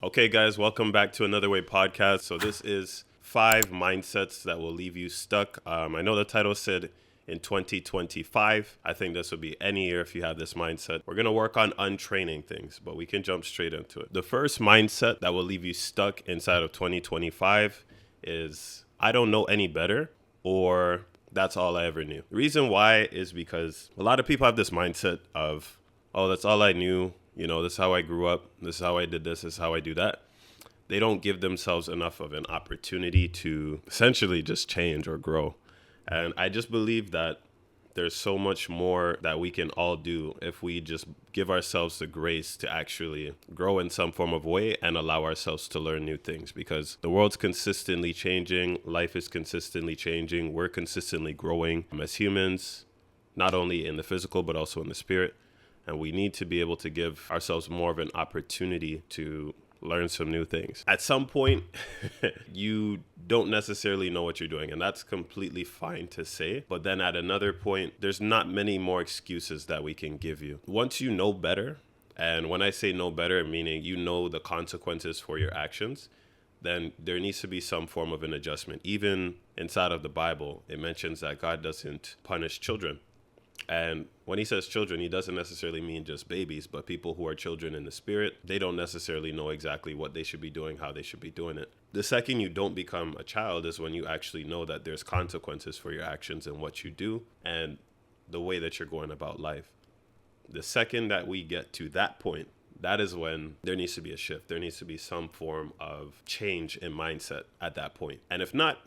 Okay, guys, welcome back to Another Way podcast. So this is 5 mindsets that will leave you stuck. I know the title said in 2025. I think this would be any year if you have this mindset. We're going to work on untraining things, but we can jump straight into it. The first mindset that will leave you stuck inside of 2025 is I don't know any better, or that's all I ever knew. The reason why is because a lot of people have this mindset of, oh, that's all I knew. This is how I grew up. This is how I did this. This is how I do that. They don't give themselves enough of an opportunity to essentially just change or grow. And I just believe that there's so much more that we can all do if we just give ourselves the grace to actually grow in some form of way and allow ourselves to learn new things, because the world's consistently changing. Life is consistently changing. We're consistently growing as humans, not only in the physical, but also in the spirit. And we need to be able to give ourselves more of an opportunity to learn some new things. At some point, you don't necessarily know what you're doing, and that's completely fine to say. But then at another point, there's not many more excuses that we can give you. Once you know better, and when I say know better, meaning you know the consequences for your actions, then there needs to be some form of an adjustment. Even inside of the Bible, it mentions that God doesn't punish children. And when he says children, he doesn't necessarily mean just babies, but people who are children in the spirit. They don't necessarily know exactly what they should be doing, how they should be doing it. The second you don't become a child is when you actually know that there's consequences for your actions and what you do and the way that you're going about life. The second that we get to that point, that is when there needs to be a shift. There needs to be some form of change in mindset at that point. And if not,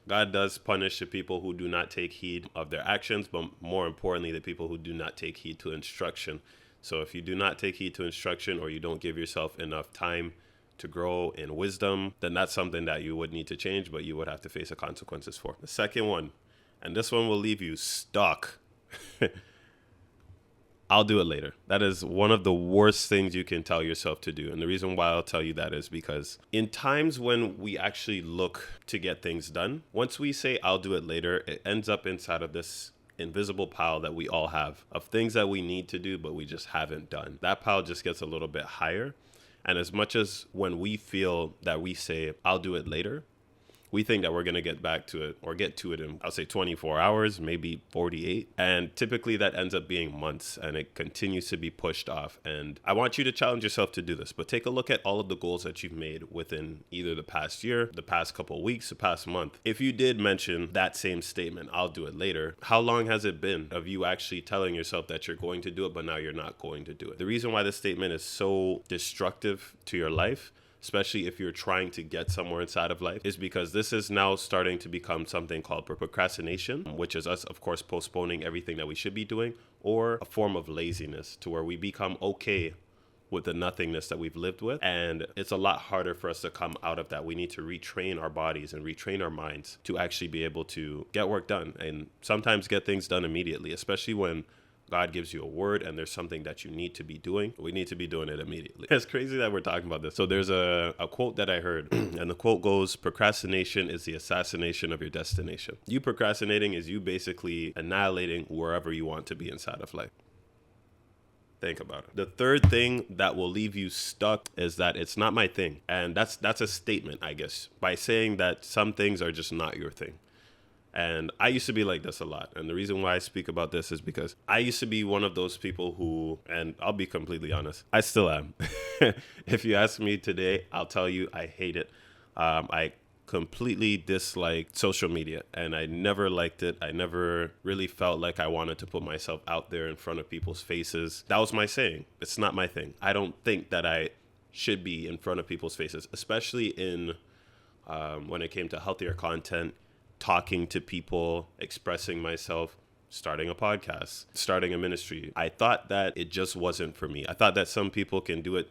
God does punish the people who do not take heed of their actions, but more importantly, the people who do not take heed to instruction. So if you do not take heed to instruction, or you don't give yourself enough time to grow in wisdom, then that's something that you would need to change, but you would have to face the consequences for. The second one, and this one will leave you stuck. I'll do it later. That is one of the worst things you can tell yourself to do. And the reason why I'll tell you that is because in times when we actually look to get things done, once we say I'll do it later, it ends up inside of this invisible pile that we all have of things that we need to do, but we just haven't done. That pile just gets a little bit higher. And as much as when we feel that we say I'll do it later, we think that we're going to get back to it or get to it in, I'll say 24 hours, maybe 48. And typically that ends up being months, and it continues to be pushed off. And I want you to challenge yourself to do this, but take a look at all of the goals that you've made within either the past year, the past couple of weeks, the past month. If you did mention that same statement, I'll do it later, how long has it been of you actually telling yourself that you're going to do it, but now you're not going to do it? The reason why this statement is so destructive to your life, especially if you're trying to get somewhere inside of life, is because this is now starting to become something called procrastination, which is us, of course, postponing everything that we should be doing, or a form of laziness to where we become okay with the nothingness that we've lived with. And it's a lot harder for us to come out of that. We need to retrain our bodies and retrain our minds to actually be able to get work done, and sometimes get things done immediately, especially when God gives you a word and there's something that you need to be doing. We need to be doing it immediately. It's crazy that we're talking about this. So there's a quote that I heard, and the quote goes, procrastination is the assassination of your destination. You procrastinating is you basically annihilating wherever you want to be inside of life. Think about it. The third thing that will leave you stuck is that it's not my thing. And that's a statement, I guess, by saying that some things are just not your thing. And I used to be like this a lot. And the reason why I speak about this is because I used to be one of those people who, and I'll be completely honest, I still am. If you ask me today, I'll tell you I hate it. I completely dislike social media, and I never liked it. I never really felt like I wanted to put myself out there in front of people's faces. That was my saying. It's not my thing. I don't think that I should be in front of people's faces, especially in when it came to healthier content, talking to people, expressing myself, starting a podcast, starting a ministry. I thought that it just wasn't for me. I thought that some people can do it,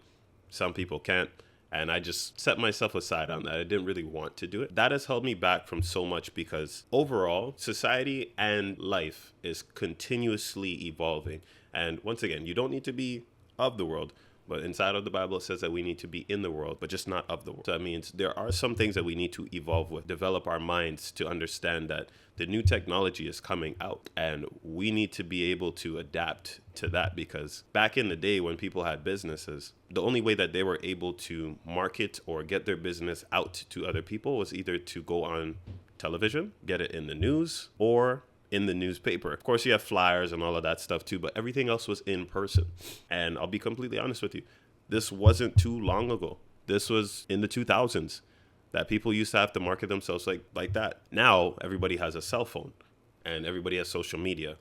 some people can't. And I just set myself aside on that. I didn't really want to do it. That has held me back from so much, because overall, society and life is continuously evolving. And once again, you don't need to be of the world, But inside of the Bible, it says that we need to be in the world, but just not of the world. So that means there are some things that we need to evolve with, develop our minds to understand that the new technology is coming out and we need to be able to adapt to that, because back in the day when people had businesses, the only way that they were able to market or get their business out to other people was either to go on television, get it in the news, or in the newspaper. Of course, you have flyers and all of that stuff too, but everything else was in person. And I'll be completely honest with you, this wasn't too long ago. This was in the 2000s that people used to have to market themselves like that. Now, everybody has a cell phone and everybody has social media.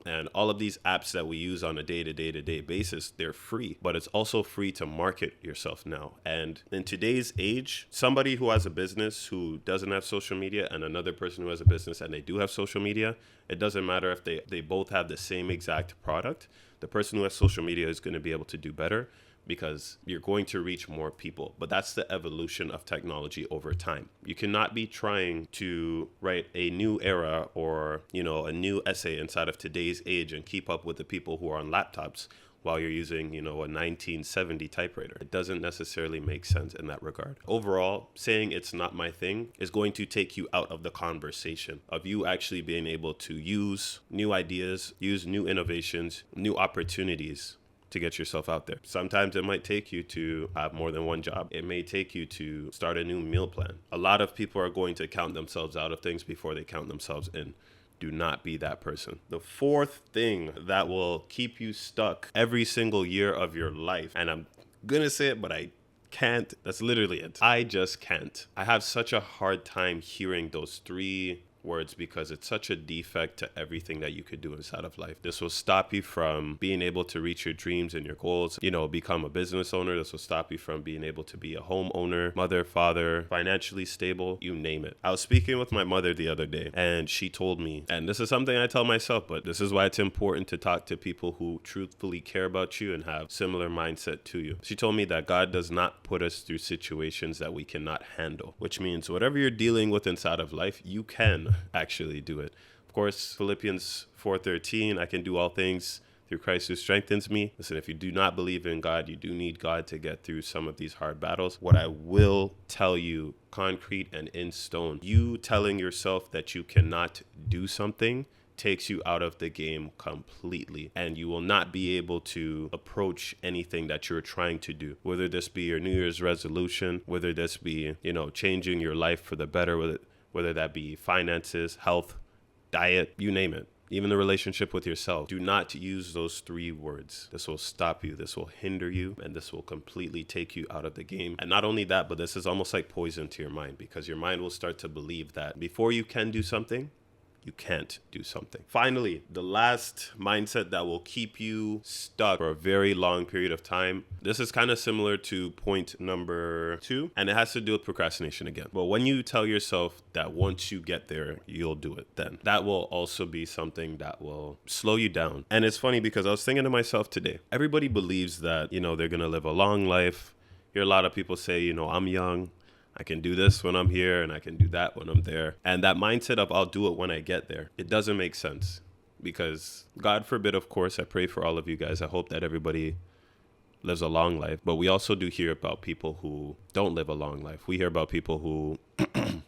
And all of these apps that we use on a day-to-day basis, they're free, but it's also free to market yourself now. And in today's age, somebody who has a business who doesn't have social media and another person who has a business and they do have social media, it doesn't matter if they both have the same exact product. The person who has social media is going to be able to do better, because you're going to reach more people. But that's the evolution of technology over time. You cannot be trying to write a new era or, a new essay inside of today's age and keep up with the people who are on laptops while you're using, a 1970 typewriter. It doesn't necessarily make sense in that regard. Overall, saying it's not my thing is going to take you out of the conversation of you actually being able to use new ideas, use new innovations, new opportunities to get yourself out there. Sometimes it might take you to have more than one job. It may take you to start a new meal plan. A lot of people are going to count themselves out of things before they count themselves in. Do not be that person. The fourth thing that will keep you stuck every single year of your life, and I'm gonna say it, but I can't. That's literally it. I just can't. I have such a hard time hearing those three words because it's such a defect to everything that you could do inside of life. This will stop you from being able to reach your dreams and your goals, become a business owner. This will stop you from being able to be a homeowner, mother, father, financially stable, you name it. I was speaking with my mother the other day and she told me, and this is something I tell myself, but this is why it's important to talk to people who truthfully care about you and have similar mindset to you. She told me that God does not put us through situations that we cannot handle, which means whatever you're dealing with inside of life, you can actually do it. Of course, Philippians 4:13, I can do all things through Christ who strengthens me. Listen, if you do not believe in God, you do need God to get through some of these hard battles. What I will tell you, concrete and in stone, you telling yourself that you cannot do something takes you out of the game completely, and you will not be able to approach anything that you're trying to do, whether this be your New Year's resolution, whether this be, changing your life for the better, whether that be finances, health, diet, you name it. Even the relationship with yourself. Do not use those three words. This will stop you. This will hinder you. And this will completely take you out of the game. And not only that, but this is almost like poison to your mind, because your mind will start to believe that before you can do something, you can't do something. Finally, the last mindset that will keep you stuck for a very long period of time. This is kind of similar to point number 2, and it has to do with procrastination again. But when you tell yourself that once you get there, you'll do it, then that will also be something that will slow you down. And it's funny because I was thinking to myself today, everybody believes that, they're going to live a long life. Hear a lot of people say, I'm young. I can do this when I'm here and I can do that when I'm there. And that mindset of I'll do it when I get there, it doesn't make sense, because God forbid, of course, I pray for all of you guys. I hope that everybody lives a long life. But we also do hear about people who don't live a long life. We hear about people who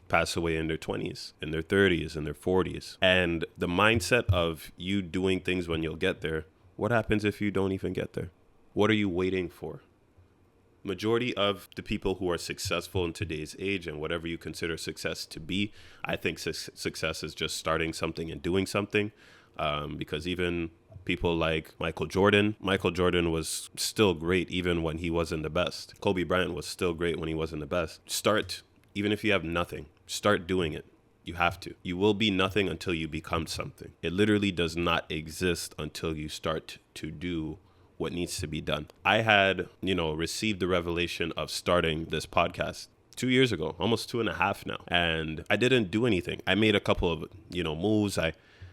pass away in their 20s, in their 30s, in their 40s. And the mindset of you doing things when you'll get there, what happens if you don't even get there? What are you waiting for? Majority of the people who are successful in today's age, and whatever you consider success to be, I think success is just starting something and doing something, because even people like Michael Jordan was still great even when he wasn't the best. Kobe Bryant was still great when he wasn't the best. Start, even if you have nothing, start doing it. You have to. You will be nothing until you become something. It literally does not exist until you start to do what needs to be done. I had, received the revelation of starting this podcast 2 years ago, almost 2.5 now. And I didn't do anything. I made a couple of, moves. I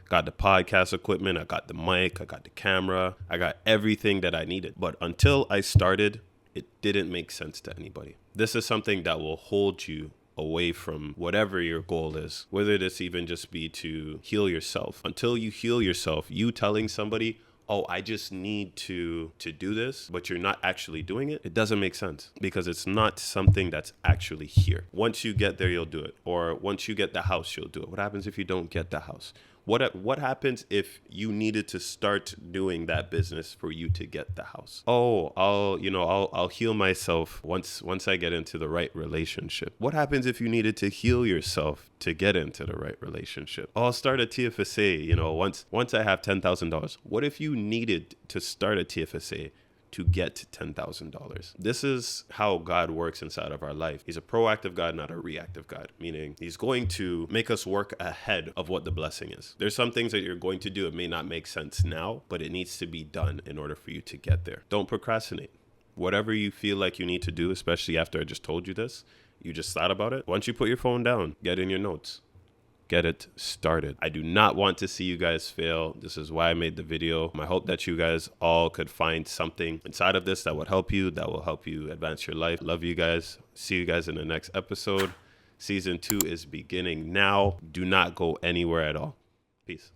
got the podcast equipment. I got the mic. I got the camera. I got everything that I needed. But until I started, it didn't make sense to anybody. This is something that will hold you away from whatever your goal is, whether this even just be to heal yourself. Until you heal yourself, you telling somebody, oh, I just need to do this, but you're not actually doing it, it doesn't make sense because it's not something that's actually here. Once you get there, you'll do it. Or once you get the house, you'll do it. What happens if you don't get the house? What happens if you needed to start doing that business for you to get the house? Oh, I'll heal myself once I get into the right relationship. What happens if you needed to heal yourself to get into the right relationship? Oh, I'll start a TFSA, once I have $10,000. What if you needed to start a TFSA to get $10,000? This is how God works inside of our life. He's a proactive God, not a reactive God, meaning he's going to make us work ahead of what the blessing is. There's some things that you're going to do. It may not make sense now, but it needs to be done in order for you to get there. Don't procrastinate. Whatever you feel like you need to do, especially after I just told you this, you just thought about it. Once you put your phone down, get in your notes. Get it started. I do not want to see you guys fail. This is why I made the video. I hope that you guys all could find something inside of this that would help you, that will help you advance your life. Love you guys. See you guys in the next episode. Season 2 is beginning now. Do not go anywhere at all. Peace.